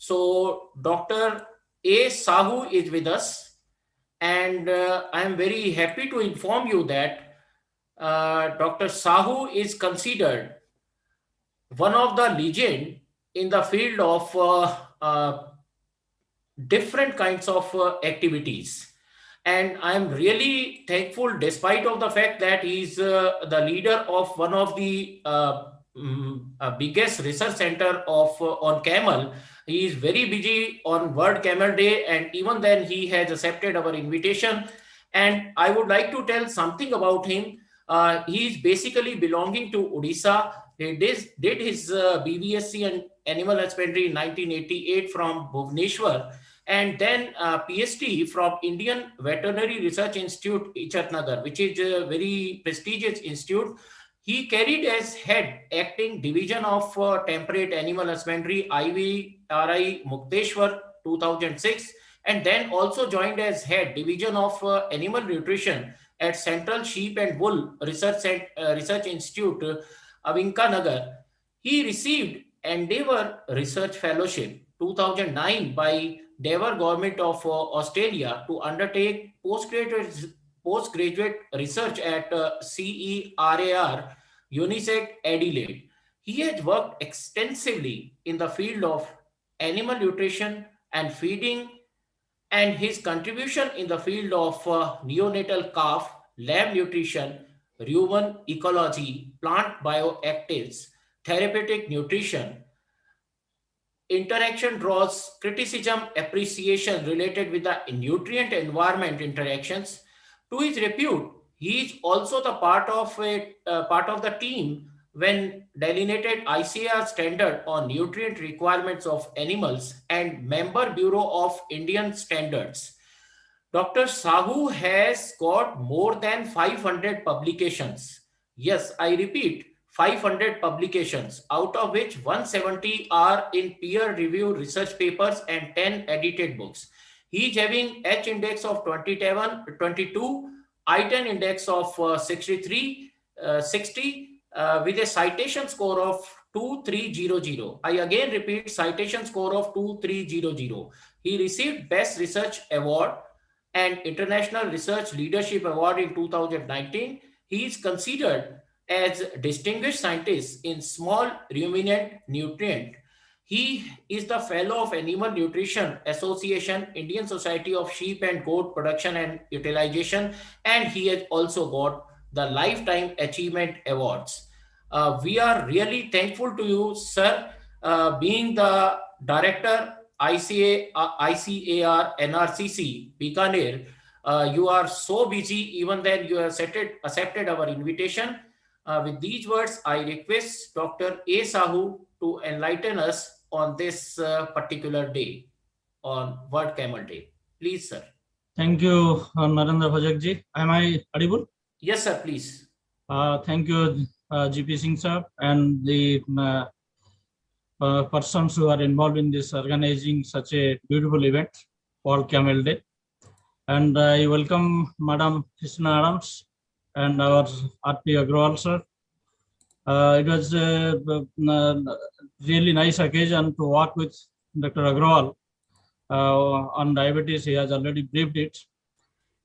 So Dr. A. Sahu is with us, and I am very happy to inform you that Dr. Sahu is considered one of the legend in the field of different kinds of activities. And I'm really thankful, despite of the fact that he's the leader of one of the biggest research center of on camel. He is very busy on World Camel Day, and even then he has accepted our invitation. And I would like to tell something about him. He is basically belonging to Odisha. He did his BBSc and animal husbandry in 1988 from Bhubaneswar, and then PhD from Indian Veterinary Research Institute, Ichatnagar, which is a very prestigious institute. He carried as head acting division of temperate animal husbandry, IVRI Mukteshwar 2006, and then also joined as head division of animal nutrition at Central Sheep and Wool Research Institute, Avinkanagar. He received Endeavour Research Fellowship 2009 by Devon Government of Australia to undertake postgraduate research at CERAR, UNICEF Adelaide. He has worked extensively in the field of animal nutrition and feeding, and his contribution in the field of neonatal calf, lab nutrition, rumen ecology, plant bioactives, therapeutic nutrition, interaction draws criticism appreciation related with the nutrient environment interactions. To his repute, he is also the part of the team when delineated ICAR standard on nutrient requirements of animals and member bureau of Indian standards. Dr. Sahu has got more than 500 publications. Yes, I repeat, 500 publications, out of which 170 are in peer-reviewed research papers and 10 edited books. He is having H index of 27, 22, I-10 index of 63, 60, with a citation score of 2300. I again repeat, citation score of 2300. He received Best Research Award and International Research Leadership Award in 2019. He is considered as distinguished scientist in small ruminant nutrient. He is the fellow of Animal Nutrition Association, Indian Society of Sheep and Goat Production and Utilization, and he has also got the Lifetime Achievement Awards. We are really thankful to you, sir, being the director ICAR-NRCC Bikaner. You are so busy, even then you have accepted our invitation. With these words, I request Dr. A. Sahu to enlighten us on this particular day, on World Camel Day. Please, sir. Thank you, Narendra Bhajakji. Am I audible? Yes, sir, please. Thank you, GP Singh sir, and the persons who are involved in this organizing such a beautiful event, World Camel Day. And I welcome Madam Krishna Adams and our R.P. Agrawal sir. It was a really nice occasion to work with Dr. Agrawal on diabetes. He has already briefed it.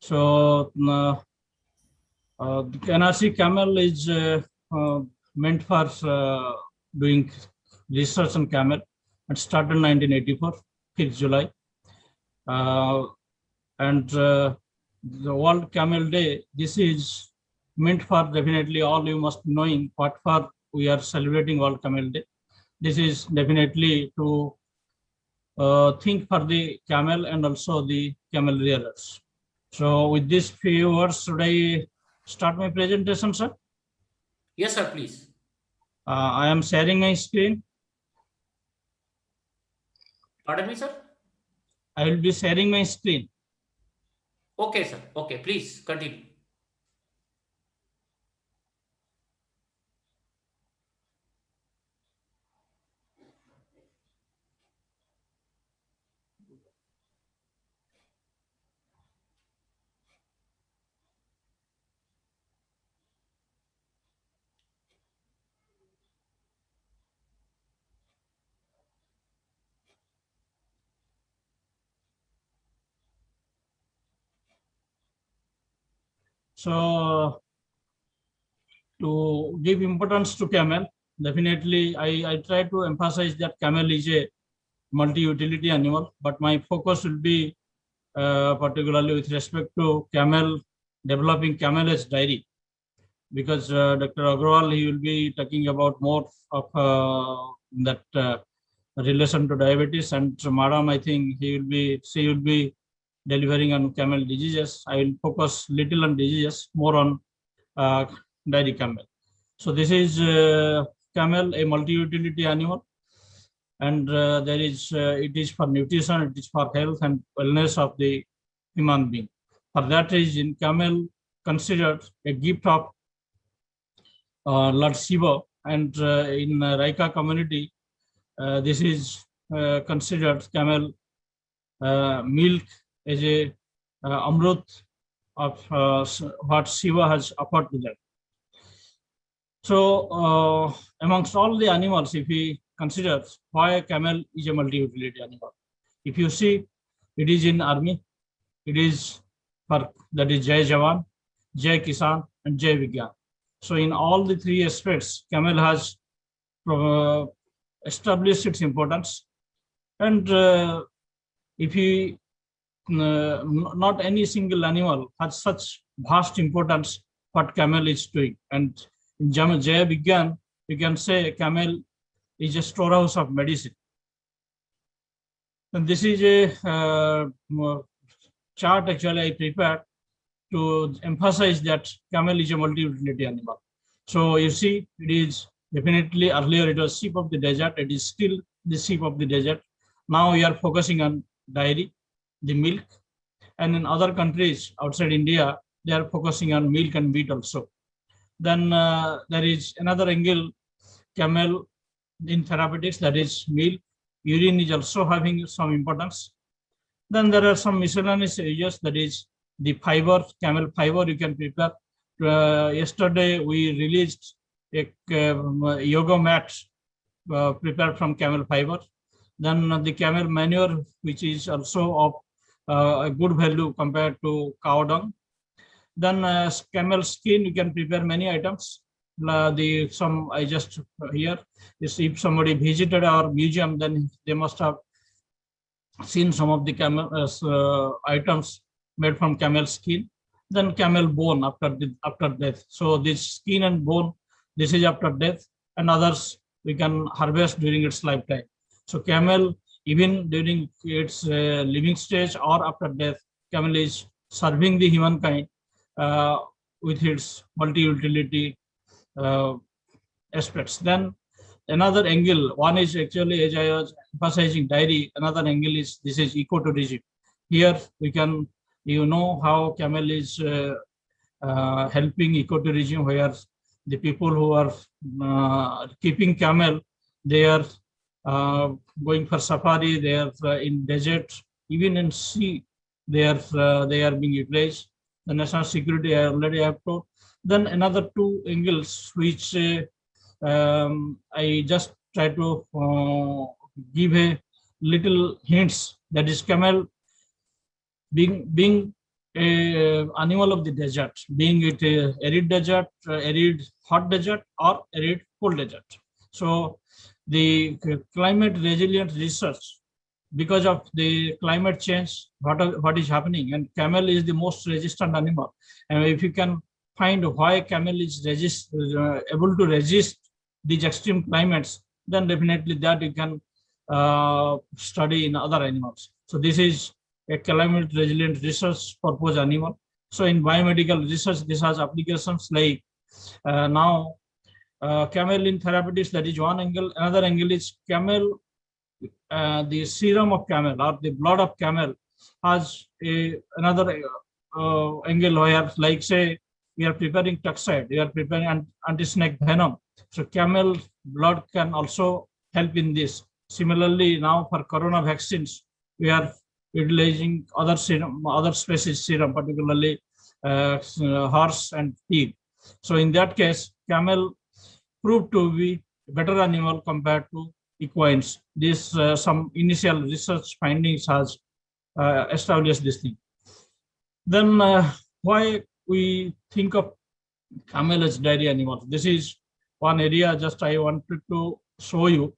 So the NRC Camel is meant for doing research on camel. It started in 1984, 5th July. And the World Camel Day, this is meant for definitely all you must knowing what for we are celebrating World Camel Day. This is definitely to think for the camel and also the camel rearers. So with these few words, should I start my presentation, sir? Yes, sir, please. I am sharing my screen. Pardon me, sir? I will be sharing my screen. Okay, sir. Okay, please continue. So to give importance to camel, definitely I try to emphasize that camel is a multi-utility animal, but my focus will be particularly with respect to camel, developing camel as dairy, because Dr. Agrawal, he will be talking about more of that relation to diabetes, and Madam, I think she will be delivering on camel diseases. I will focus little on diseases, more on dairy camel. So this is camel, a multi-utility animal, and there is it is for nutrition, it is for health and wellness of the human being. For that reason, camel considered a gift of Lord Shiva, and in Raika community, this is considered camel milk as a amrut of what Shiva has offered to them. So amongst all the animals, if we consider why a camel is a multi-utility animal, if you see, it is in army, it is for, that is Jai Jawan, Jai Kisan and Jai Vigyan. So in all the three aspects, camel has established its importance. And if we, not any single animal has such vast importance what camel is doing. And in Jai Vigyan, you can say camel is a storehouse of medicine. And this is a chart actually I prepared to emphasize that camel is a multi-utility animal. So you see, it is definitely, earlier it was sheep of the desert, it is still the sheep of the desert. Now we are focusing on dairy, the milk, and in other countries outside India, they are focusing on milk and meat also. Then there is another angle, camel in therapeutics, that is milk. Urine is also having some importance. Then there are some miscellaneous areas, that is the fiber, camel fiber you can prepare. Yesterday we released a yoga mat prepared from camel fiber. Then the camel manure, which is also of a good value compared to cow dung. Then camel skin, you can prepare many items. Some I just here is, if somebody visited our museum, then they must have seen some of the camel items made from camel skin. Then camel bone after death. So this skin and bone, this is after death, and others we can harvest during its lifetime. So camel, even during its living stage or after death, camel is serving the humankind with its multi-utility aspects. Then another angle, one is actually, as I was emphasizing dairy, another angle is, this is ecotourism. Here we can, you know how camel is helping ecotourism, where the people who are keeping camel, they are going for safari, they are in desert, even in sea, they are being utilized. The national security I already have told. Then another two angles which I just try to give a little hints, that is camel being a animal of the desert, being it a arid desert, arid hot desert, or arid cold desert. So the climate resilient research, because of the climate change, what is happening, and camel is the most resistant animal. And if you can find why camel is able to resist these extreme climates, then definitely that you can study in other animals. So this is a climate resilient research purpose animal. So in biomedical research, this has applications like now camel in therapeutics, that is one angle. Another angle is camel, the serum of camel or the blood of camel has another angle where, like say, we are preparing toxide, we are preparing anti-snake venom. So camel blood can also help in this. Similarly, now for corona vaccines, we are utilizing other serum, other species serum, particularly horse and pig. So in that case, camel proved to be a better animal compared to equines. This some initial research findings has established this thing. Then why we think of camel as dairy animal. This is one area just I wanted to show you.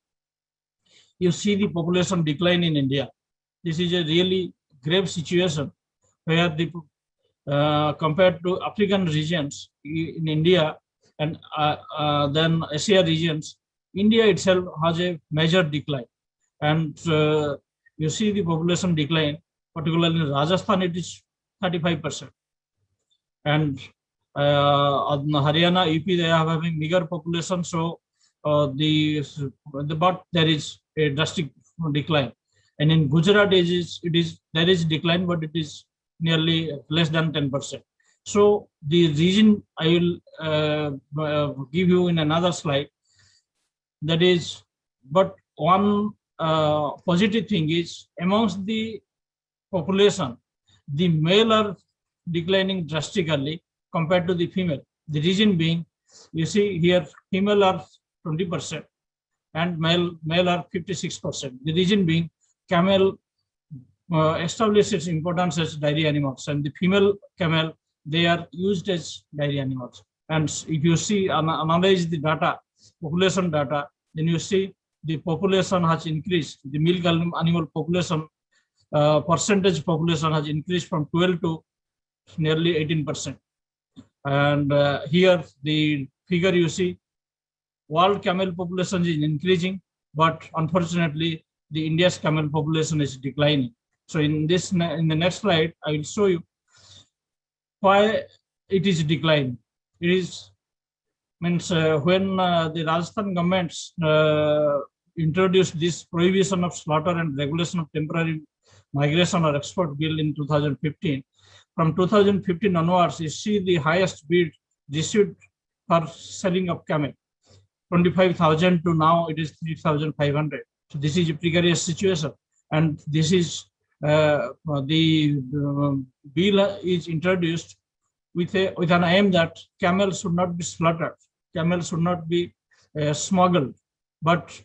You see the population decline in India. This is a really grave situation where the compared to African regions in India and then Asia regions, India itself has a major decline. And you see the population decline, particularly in Rajasthan, it is 35%. And Haryana, UP, they are having bigger population, so but there is a drastic decline. And in Gujarat, there is decline, but it is nearly less than 10%. So the reason I will give you in another slide. That is, but one positive thing is amongst the population, the male are declining drastically compared to the female. The reason being, you see here, female are 20% and male are 56%. The reason being, camel established its importance as dairy animals, and the female camel, they are used as dairy animals. And if you see, analyze the data, population data, then you see the population has increased. The milk animal population, percentage population has increased from 12 to nearly 18%. And here the figure you see, world camel population is increasing, but unfortunately the India's camel population is declining. So in the next slide, I will show you why it is declining. It is means when the Rajasthan governments introduced this prohibition of slaughter and regulation of temporary migration or export bill in 2015. From 2015 onwards, you see the highest bid received for selling of camel, 25,000 to now it is 3,500. So this is a precarious situation, and this is the bill is introduced with an aim that camels should not be slaughtered, camels should not be smuggled. But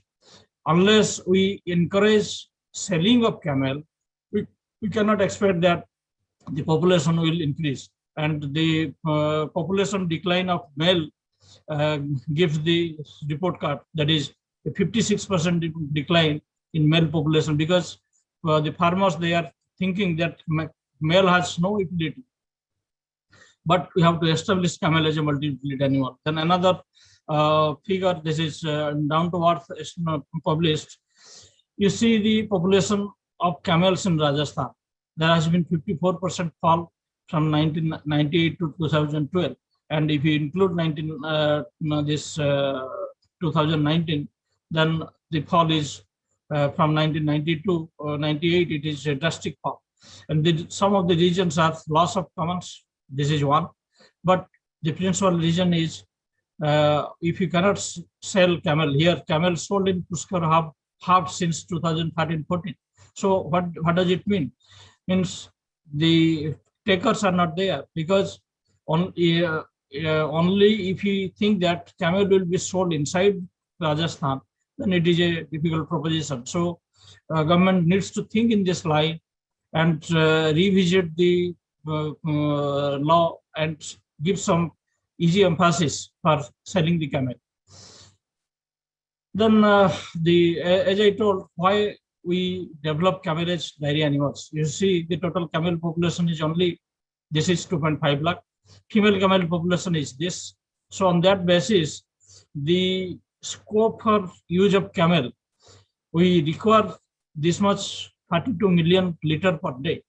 unless we encourage selling of camel, we cannot expect that the population will increase. And the population decline of male gives the report card, that is a 56% decline in male population, because the farmers, they are thinking that male has no utility, but we have to establish camel as a multi-utility animal. Then another figure, this is down to earth published. You see the population of camels in Rajasthan. There has been 54% fall from 1998 to 2012. And if you include 2019, then the fall is from 1990 to 98, it is a drastic fall. And some of the regions are loss of commons. This is one. But the principal reason is if you cannot sell camel here, camel sold in Pushkar have halved since 2013-14. So what does it mean? Means the takers are not there, because only if you think that camel will be sold inside Rajasthan, then it is a difficult proposition. So government needs to think in this line and revisit the law and give some easy emphasis for selling the camel. Then as I told, why we develop camel as dairy animals. You see the total camel population is only, this is 2.5 lakh. Female camel population is this. So on that basis, the scope for use of camel, we require this much 32 million liter per day.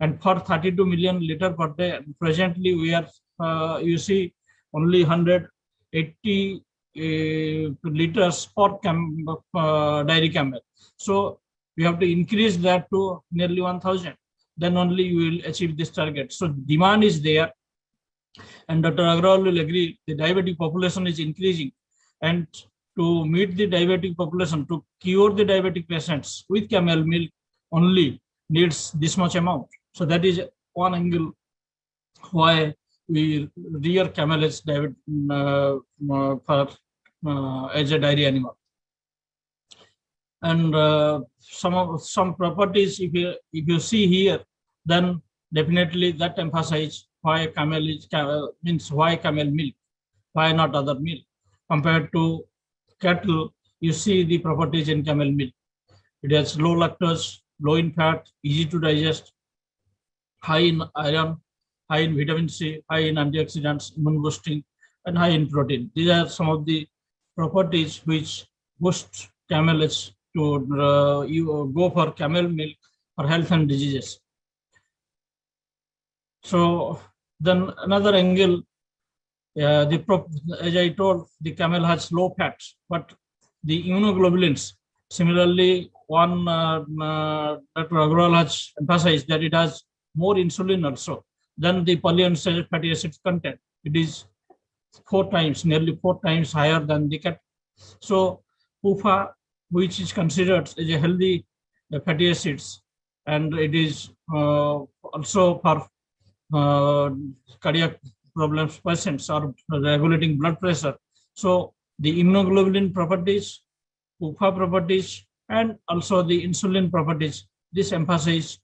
And for 32 million liter per day, presently we are, you see, only 180 liters per dairy camel. So we have to increase that to nearly 1,000. Then only we will achieve this target. So demand is there. And Dr. Agrawal will agree, the diabetic population is increasing. And to meet the diabetic population, to cure the diabetic patients with camel milk only needs this much amount. So that is one angle why we rear camel as as a dairy animal. And some properties, if you see here, then definitely that emphasize why camel is means why camel milk, why not other milk compared to cattle. You see the properties in camel milk. It has low lactose, low in fat, easy to digest, high in iron, high in vitamin C, high in antioxidants, immune boosting, and high in protein. These are some of the properties which boost camels to you go for camel milk for health and diseases. So then another angle, as I told, the camel has low fats, but the immunoglobulins, similarly, Dr. Agrawal has emphasized that it has more insulin also than the polyunsaturated fatty acids content. It is 4 times, nearly 4 times higher than the cat. So PUFA, which is considered as a healthy fatty acids, and it is also for cardiac problems patients or regulating blood pressure. So the immunoglobulin properties, PUFA properties, and also the insulin properties, this emphasize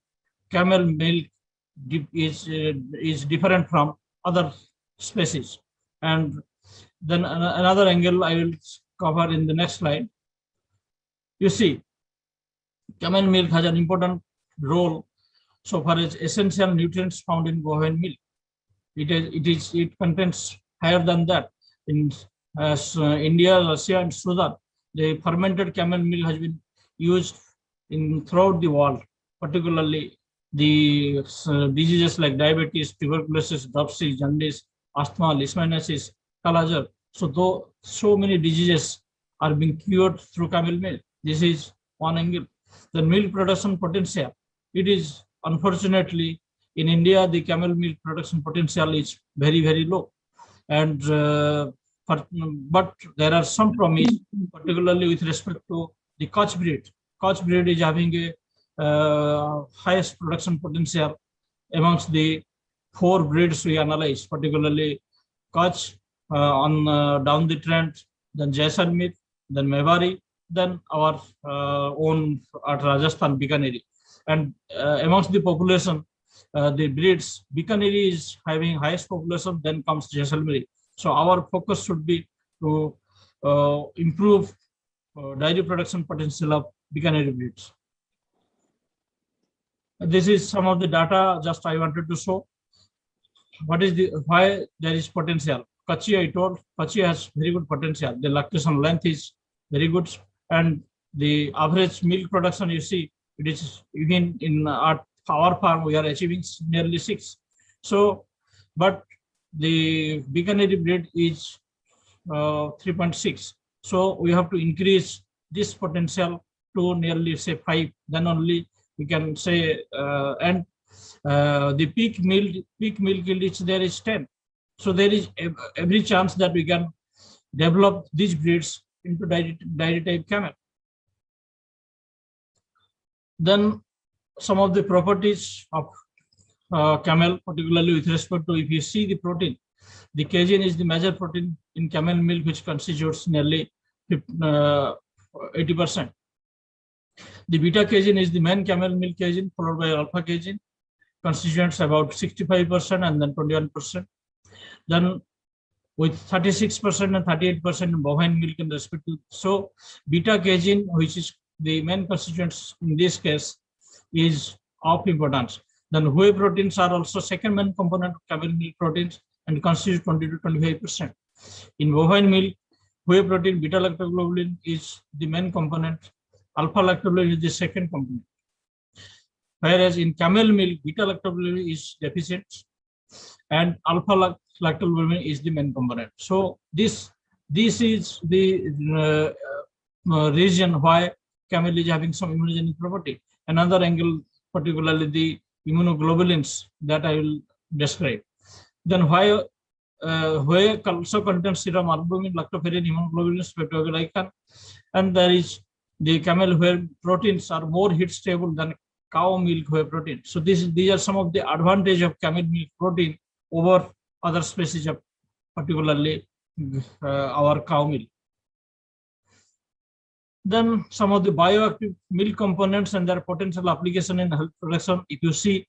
camel milk is different from other species. And then another angle I will cover in the next slide. You see, camel milk has an important role so far as essential nutrients found in bovine milk. It contains higher than that. In India, Russia, and Sudan, the fermented camel milk has been used throughout the world, particularly the diseases like diabetes, tuberculosis, dropsy, jaundice, asthma, leishmaniasis, Kala-Azar. So many diseases are being cured through camel milk. This is one angle. The milk production potential. It is unfortunately in India, the camel milk production potential is very, very low. And but there are some promise, particularly with respect to the Kutch breed. Kutch breed is having a highest production potential amongst the 4 breeds we analyze, particularly Kutch on down the trend, then Jaisalmer, then Mewari, then our own at Rajasthan Bikaner. And amongst the population, the breeds, Bikaner is having highest population, then comes Jaisalmer. So our focus should be to improve dairy production potential of Bikaner breeds. This is some of the data just I wanted to show. What is why there is potential? Kutch, I told, Kutch has very good potential. The lactation length is very good, and the average milk production, you see, it is even in our farm we are achieving nearly 6. So, but the Bikaner breed is 3.6. So we have to increase this potential to nearly say 5. Then only we can say and the peak milk yield is there is 10. So there is every chance that we can develop these breeds into dairy type camel. Then some of the properties of camel, particularly with respect to, if you see the protein, the casein is the major protein in camel milk, which constitutes nearly 80%. The beta casein is the main camel milk casein, followed by alpha casein, constituents about 65% and then 21%. Then with 36% and 38% in bovine milk in respect to. So beta casein, which is the main constituents in this case, is of importance. Then whey proteins are also second main component of camel milk proteins and constitute 20 to 25%. In bovine milk, whey protein, beta lactoglobulin is the main component. Alpha lactoglobulin is the second component. Whereas in camel milk, beta lactoglobulin is deficient and alpha lactoglobulin is the main component. So this is the reason why camel is having some immunogenic property. Another angle, particularly the immunoglobulins that I will describe. Then why also contains serum albumin, lactoferrin, immunoglobulins, peptidoglycan, and there is the camel whey proteins are more heat stable than cow milk whey protein. So these are some of the advantage of camel milk protein over other species of particularly our cow milk. Then some of the bioactive milk components and their potential application in health production. If you see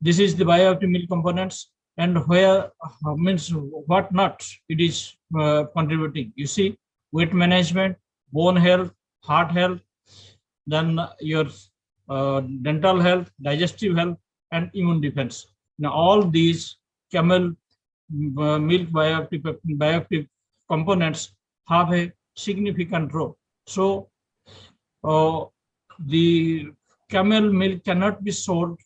This is the bioactive milk components, and where means what not it is contributing. You see, weight management, bone health, heart health, then your dental health, digestive health, and immune defense. Now, all these camel milk bioactive components have a significant role. So, the camel milk cannot be sold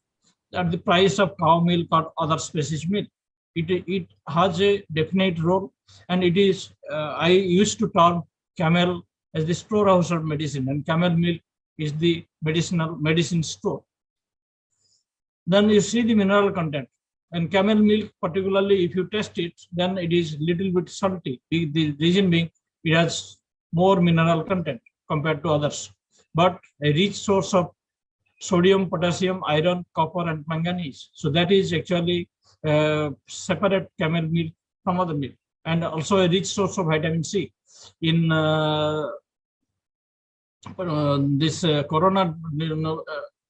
at the price of cow milk or other species milk. It has a definite role, and it is, I used to term camel as the storehouse of medicine, and camel milk is the medicine store. Then you see the mineral content. And camel milk, particularly if you test it, then it is little bit salty. The reason being it has more mineral content compared to others, but a rich source of sodium, potassium, iron, copper, and manganese. So that is actually separate camel milk from other milk, and also a rich source of vitamin C. In this corona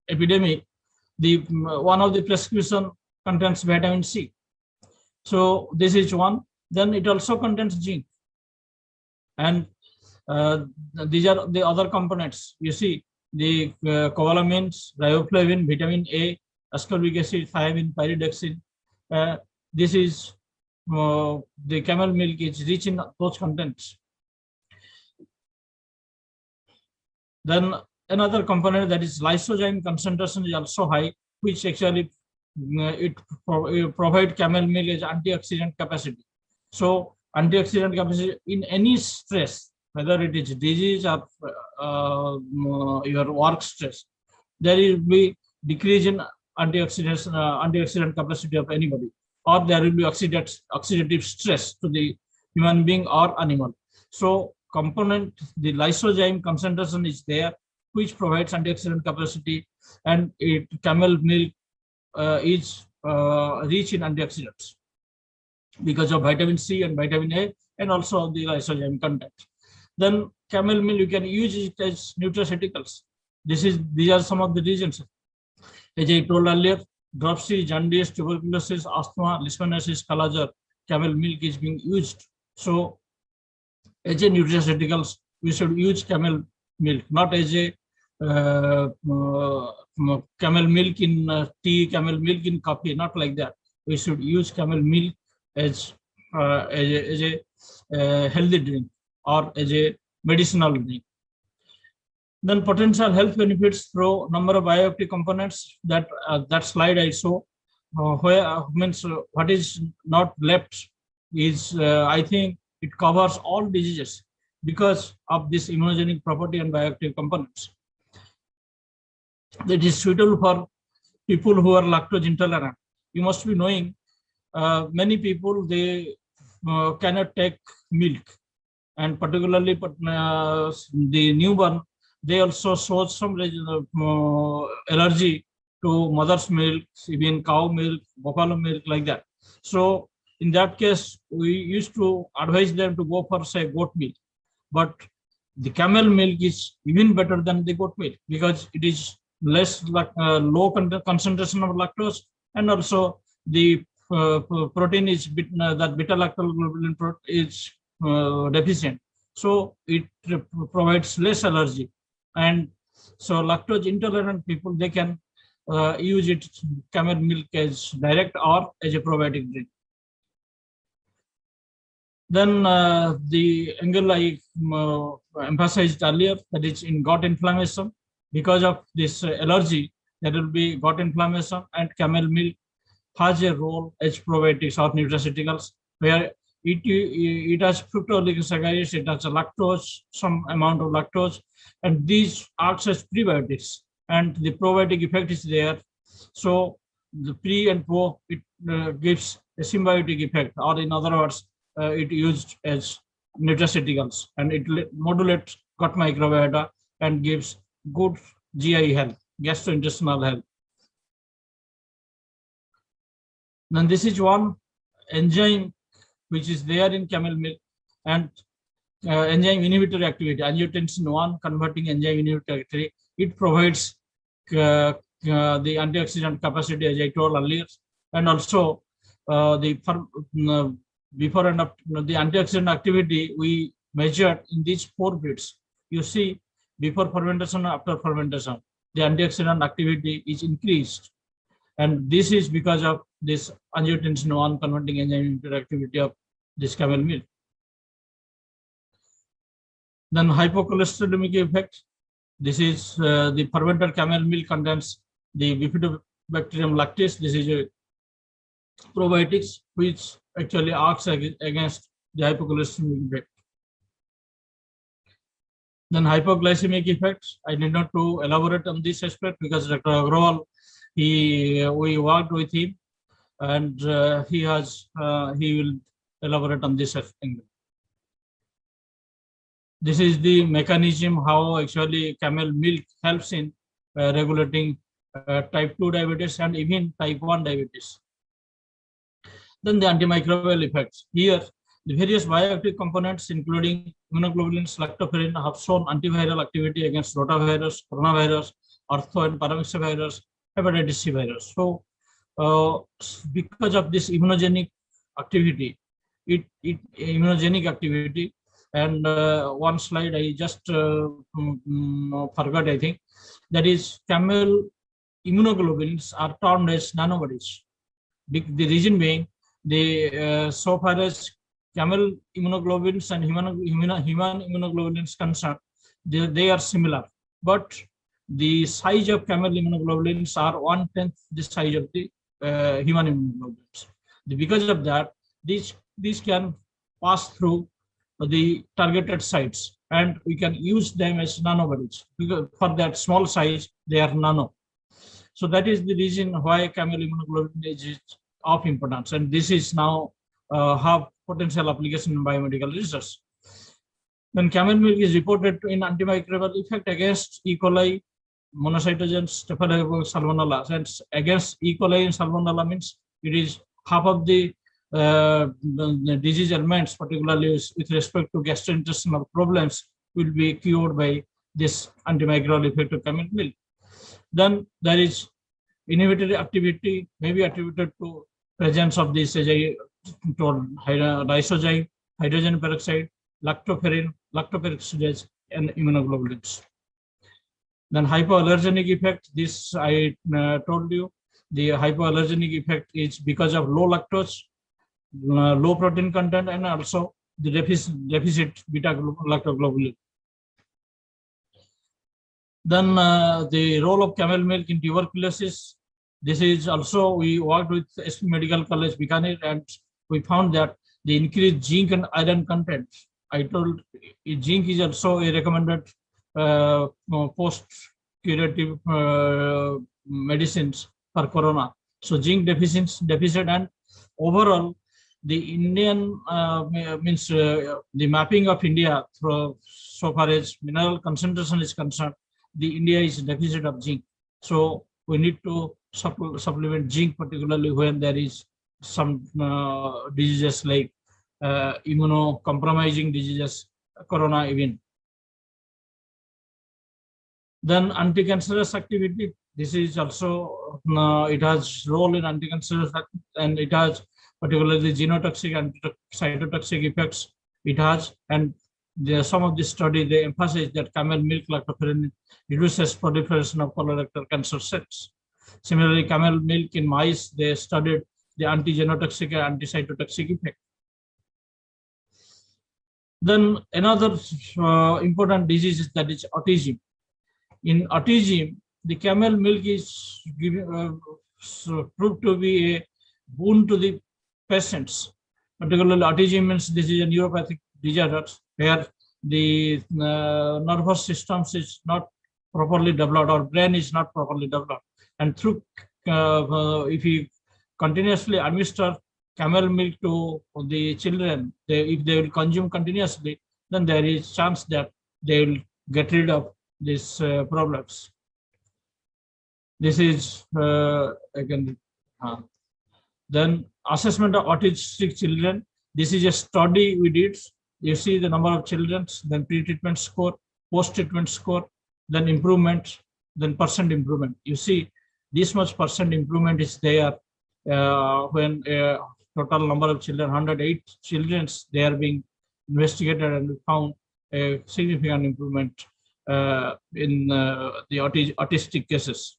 epidemic, the one of the prescription contains vitamin C. So this is one. Then it also contains zinc, and these are the other components. You see, the cobalamins, riboflavin, vitamin A, ascorbic acid, thiamine, pyridoxine. This is the camel milk is rich in those contents. Then another component, that is lysozyme concentration, is also high, which actually it provide camel milk as antioxidant capacity. So antioxidant capacity in any stress, whether it is disease or your work stress, there will be decrease in antioxidant capacity of anybody, or there will be oxidative stress to the human being or animal. So component, the lysozyme concentration is there, which provides antioxidant capacity, and camel milk is rich in antioxidants because of vitamin C and vitamin A, and also the lysozyme content. Then camel milk, you can use it as nutraceuticals. These are some of the reasons. As I told earlier, dropsy, jaundice, tuberculosis, asthma, leishmaniasis, Kala-Azar, camel milk is being used. So as a nutraceuticals, we should use camel milk, not as a camel milk in tea, camel milk in coffee, not like that. We should use camel milk as a healthy drink or as a medicinal drink. Then potential health benefits through number of bioactive components. That slide I saw, where means what is not left is I think it covers all diseases because of this immunogenic property and bioactive components. That is suitable for people who are lactose intolerant. You must be knowing many people, they cannot take milk, and particularly the newborn, they also show some allergy to mother's milk, even cow milk, buffalo milk, like that. So in that case, we used to advise them to go for, say, goat milk. But the camel milk is even better than the goat milk because it is less low concentration of lactose, and also the protein is that beta lactoglobulin is deficient, so it provides less allergy. And so lactose intolerant people, they can use it, camel milk, as direct or as a probiotic drink. Then the angle I emphasized earlier, that is in gut inflammation, because of this allergy, there will be gut inflammation, and camel milk has a role as probiotics or nutraceuticals, where it has fructooligosaccharides, it has a lactose, some amount of lactose, and these acts as prebiotics, and the probiotic effect is there. So the pre and pro, it gives a symbiotic effect, or in other words, it used as nutraceuticals, and it modulates gut microbiota and gives good GI health, gastrointestinal health. Then this is one enzyme which is there in camel milk, and enzyme inhibitory activity, angiotensin 1 converting enzyme inhibitory activity. It provides the antioxidant capacity, as I told earlier, and also before and after the antioxidant activity we measured in these 4 bits. You see, before fermentation, after fermentation, the antioxidant activity is increased, and this is because of this angiotensin 1 converting enzyme interactivity of this camel milk. Then hypocholesterolemic effect. This is the fermented camel milk contains the bifidobacterium lactis. This is a probiotics which actually acts against the hypocholesteremic effect. Then hypoglycemic effects. I need not to elaborate on this aspect because Dr. Agrawal, we worked with him, and he will elaborate on this aspect. This is the mechanism how actually camel milk helps in regulating type 2 diabetes and even type 1 diabetes. Then the antimicrobial effects. Here, the various bioactive components, including immunoglobulins, lactoferrin, have shown antiviral activity against rotavirus, coronavirus, ortho and paramyxovirus, hepatitis C virus. So, because of this immunogenic activity, and one slide I just forgot, I think, that is camel immunoglobulins are termed as nanobodies. The reason being, so far as camel immunoglobulins and human immunoglobulins concerned, they are similar, but the size of camel immunoglobulins are 1/10 the size of the human immunoglobulins. Because of that, these can pass through the targeted sites, and we can use them as nanobodies because for that small size they are nano. So that is the reason why camel immunoglobulin is of importance, and this is now have potential application in biomedical research. Then camel milk is reported in antimicrobial effect against E. coli, monocytogenes, Staphylococcus, Salmonella. And against E. coli and Salmonella means it is half of the disease elements, particularly with respect to gastrointestinal problems, will be cured by this antimicrobial effect of camel milk. Then there is inhibitory activity, may be attributed to presence of this, as I told, lysozyme, hydrogen peroxide, lactoferrin, lactoperoxidase, and immunoglobulins. Then hypoallergenic effect, this I told you, the hypoallergenic effect is because of low lactose, low protein content, and also the deficit beta lactoglobulin. Then the role of camel milk in tuberculosis. This is also, we worked with SP Medical College, Bikaner, and we found that the increased zinc and iron content. I told zinc is also a recommended post-curative medicines for corona. So zinc deficit, and overall, the Indian means the mapping of India through, so far as mineral concentration is concerned, the India is deficit of zinc. So we need to supplement zinc, particularly when there is some diseases like immunocompromising diseases, corona even. Then anti-cancerous activity. This is also, it has role in anti-cancerous, and it has particularly genotoxic and cytotoxic effects it has. And some of the study, they emphasize that camel milk lactoferrin reduces proliferation of colorectal cancer cells. Similarly, camel milk in mice, they studied the anti-genotoxic and anti-cytotoxic effect. Then another important disease is that is autism. In autism, the camel milk is proved to be a boon to the patients. Particularly, autism means this is a neuropathic disorder where the nervous system is not properly developed, or brain is not properly developed. And through, if you continuously administer camel milk to the children, if they will consume continuously, then there is chance that they will get rid of these problems. This is again. Then assessment of autistic children. This is a study we did. You see the number of children, then pre-treatment score, post-treatment score, then improvement, then percent improvement. You see this much percent improvement is there when total number of children, 108 children, they are being investigated, and we found a significant improvement in the autistic cases.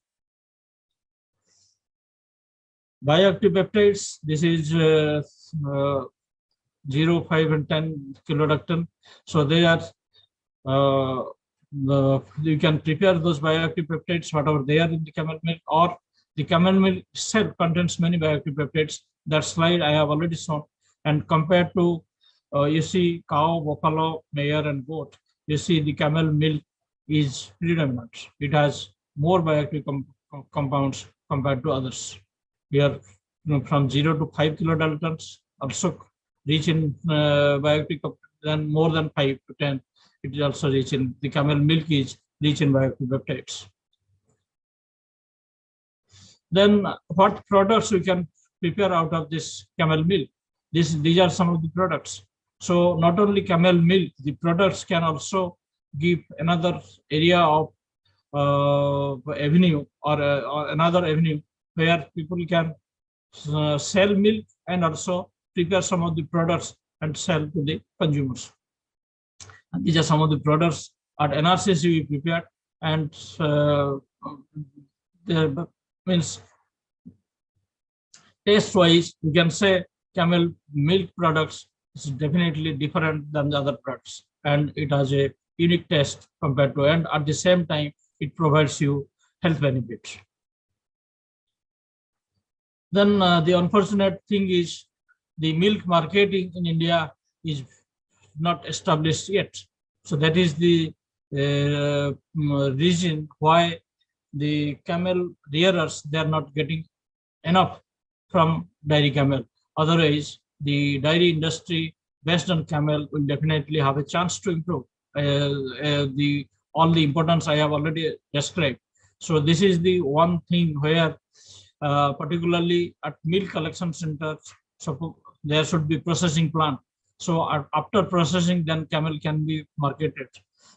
Bioactive peptides, this is 0, 5, and 10 kilodalton. So they are, you can prepare those bioactive peptides, whatever they are in the camel milk, or the camel milk itself contains many bioactive peptides. That slide I have already shown. And compared to, you see cow, buffalo, mare, and goat, you see the camel milk is predominant. It has more bioactive compounds compared to others. Here, from 0 to 5 kilodaltons, also rich in bioactive, then more than 5 to 10, it is also rich in, the camel milk is rich in bioactive peptides. Then what products we can prepare out of this camel milk? These are some of the products. So not only camel milk, the products can also give another area of avenue or another avenue where people can sell milk and also prepare some of the products and sell to the consumers. And these are some of the products at NRCC we prepared, and there means taste-wise, you can say camel milk products is definitely different than the other products, and it has a unique taste compared to, and at the same time, it provides you health benefits. Then the unfortunate thing is the milk marketing in India is not established yet. So that is the reason why the camel rearers, they are not getting enough from dairy camel. Otherwise, the dairy industry based on camel will definitely have a chance to improve. All the importance I have already described. So this is the one thing where particularly at milk collection centers, so there should be processing plant. So after processing, then camel can be marketed.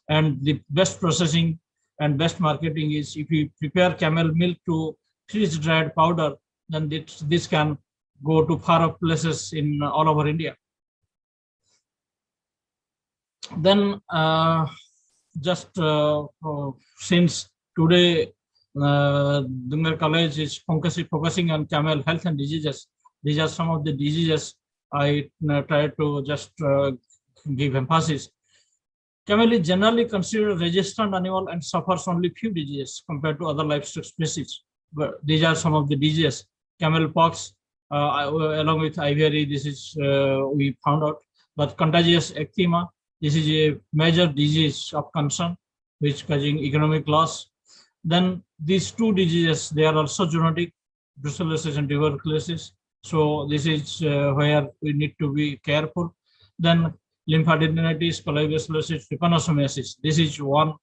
And the best processing and best marketing is if you prepare camel milk to freeze-dried powder, then this can go to far off places in all over India. Then since today Dungar College is focusing on camel health and diseases, these are some of the diseases I try to just give emphasis. Camel is generally considered a resistant animal and suffers only few diseases compared to other livestock species. But these are some of the diseases. Camel pox, along with IVRE, this is we found out. But contagious eczema, this is a major disease of concern, which causing economic loss. Then these two diseases, they are also zoonotic, brucellosis and tuberculosis. So this is where we need to be careful. Then lymphadenitis, cholebacillosis, trypanosomiasis. This is one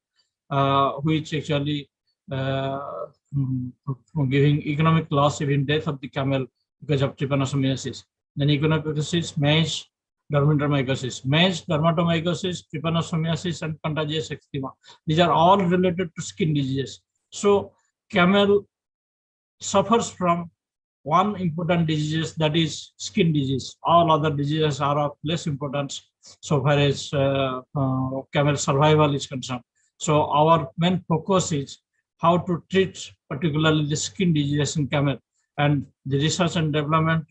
which actually giving economic loss, even death of the camel because of trypanosomiasis. Then echinococcus, maize, dermatomycosis, trypanosomiasis, and contagious eczema. These are all related to skin diseases. So camel suffers from one important disease, that is skin disease. All other diseases are of less importance so far as camel survival is concerned. So our main focus is how to treat particularly the skin diseases in camel, and the research and development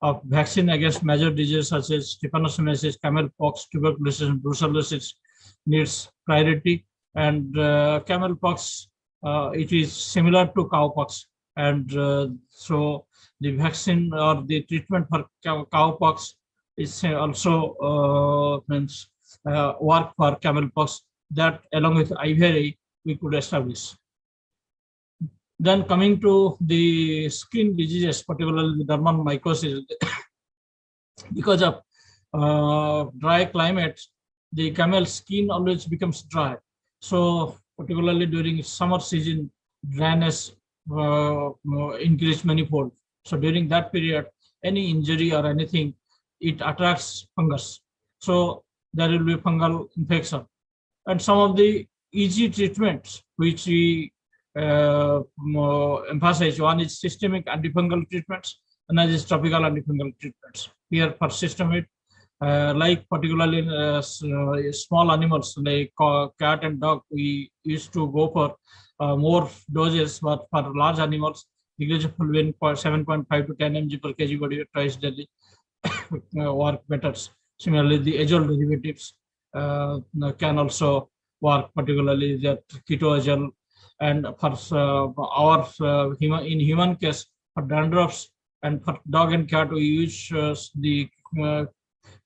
of vaccine against major diseases such as trypanosomiasis, camel pox, tuberculosis, and brucellosis needs priority. And camel pox, it is similar to cow pox, and so the vaccine or the treatment for cow pox is also means work for camel pox, that along with IVRE we could establish. Then coming to the skin diseases, particularly dermatomycosis, because of dry climate, the camel skin always becomes dry. So particularly during summer season, dryness increase manifold. So during that period, any injury or anything, it attracts fungus. So there will be fungal infection. And some of the easy treatments which we emphasize. One is systemic antifungal treatments, another is topical antifungal treatments. Here for systemic, like particularly small animals like cat and dog, we used to go for more doses, but for large animals, negligible win for 7.5 to 10 mg per kg body weight twice daily work better. Similarly, the azole derivatives can also work, particularly that keto and for our in human case for dandruffs, and for dog and cat we use the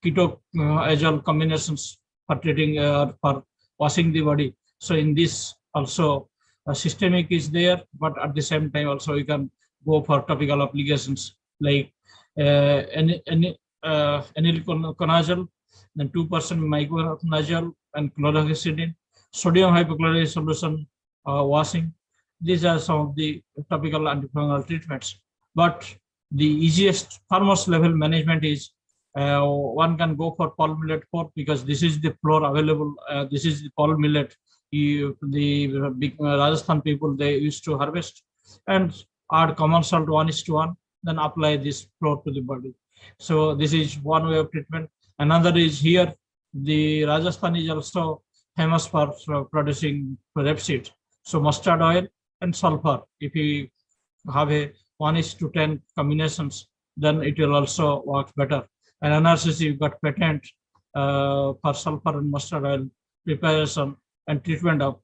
keto azole combinations for treating for washing the body. So in this also systemic is there, but at the same time also you can go for topical applications like eniliconazole, then 2% miconazole and chlorhexidine, sodium hypochlorite solution washing. These are some of the topical antifungal treatments. But the easiest, foremost level management is one can go for pulp millet pork, because this is the flour available. This is the pulp millet. The big Rajasthan people, they used to harvest and add common salt 1:1, then apply this flour to the body. So this is one way of treatment. Another is here, the Rajasthan is also famous for producing rapeseed. So mustard oil and sulfur, if you have a 1:10 combinations, then it will also work better. And NRCC got patent for sulfur and mustard oil preparation and treatment of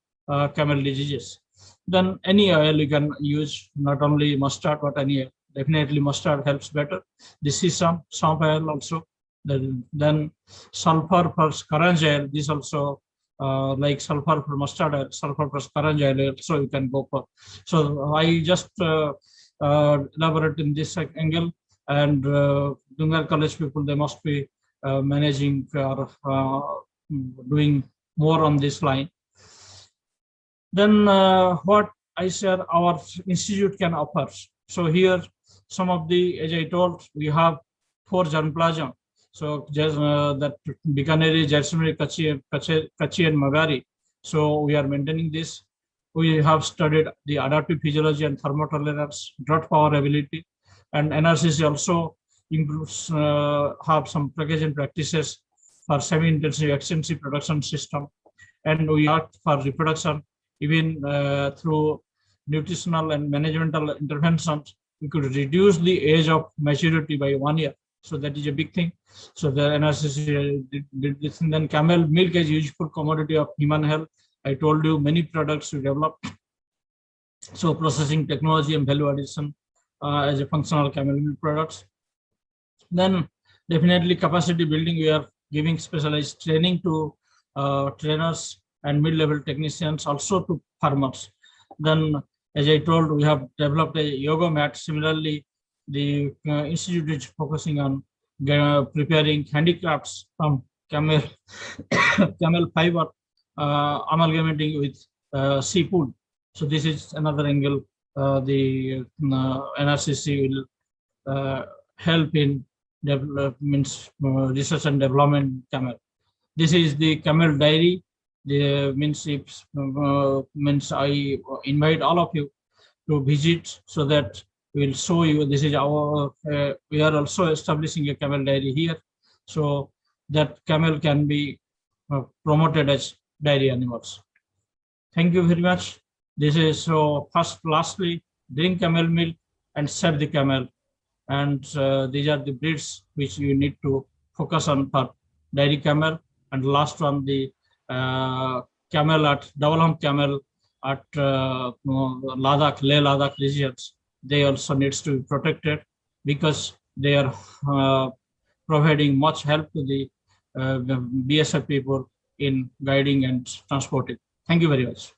camel diseases. Then any oil you can use, not only mustard, but any oil. Definitely mustard helps better. This is some oil also. Then sulfur for scourge oil. This also like sulfur for mustard oil, sulfur for scourge oil. So you can go for. So I just elaborate in this angle, and Dungar College people, they must be managing or doing more on this line. Then what I said our institute can offer. So here some of the, as I told, we have 4 germplasm. So that Bikaner, Jaisalmer, Kachi and Magari. So we are maintaining this. We have studied the adaptive physiology and thermotolerance, drought power ability, and NRCC also improves, have some packaging practices for semi-intensive extensive production system. And we act for reproduction, even through nutritional and managemental interventions. We could reduce the age of maturity by 1 year. So that is a big thing. So the NRCC did this. And then camel milk is useful commodity of human health. I told you many products we developed. So processing technology and value addition as a functional camel milk products. Then definitely capacity building. We are giving specialized training to trainers and mid-level technicians, also to farmers. Then, as I told, we have developed a yoga mat. Similarly, the institute is focusing on preparing handicrafts from camel fiber, amalgamating with seafood. So this is another angle. The NRCC will help in research and development camel. This is the camel diary. Means I invite all of you to visit, so that we'll show you. This is our. We are also establishing a camel diary here, so that camel can be promoted as dairy animals. Thank you very much. This is so. Lastly, drink camel milk and save the camel. And these are the breeds which you need to focus on for dairy camel. And last one, the camel at double hump camel at Ladakh, Leh Ladakh regions. They also needs to be protected, because they are providing much help to the BSF people in guiding and transporting. Thank you very much.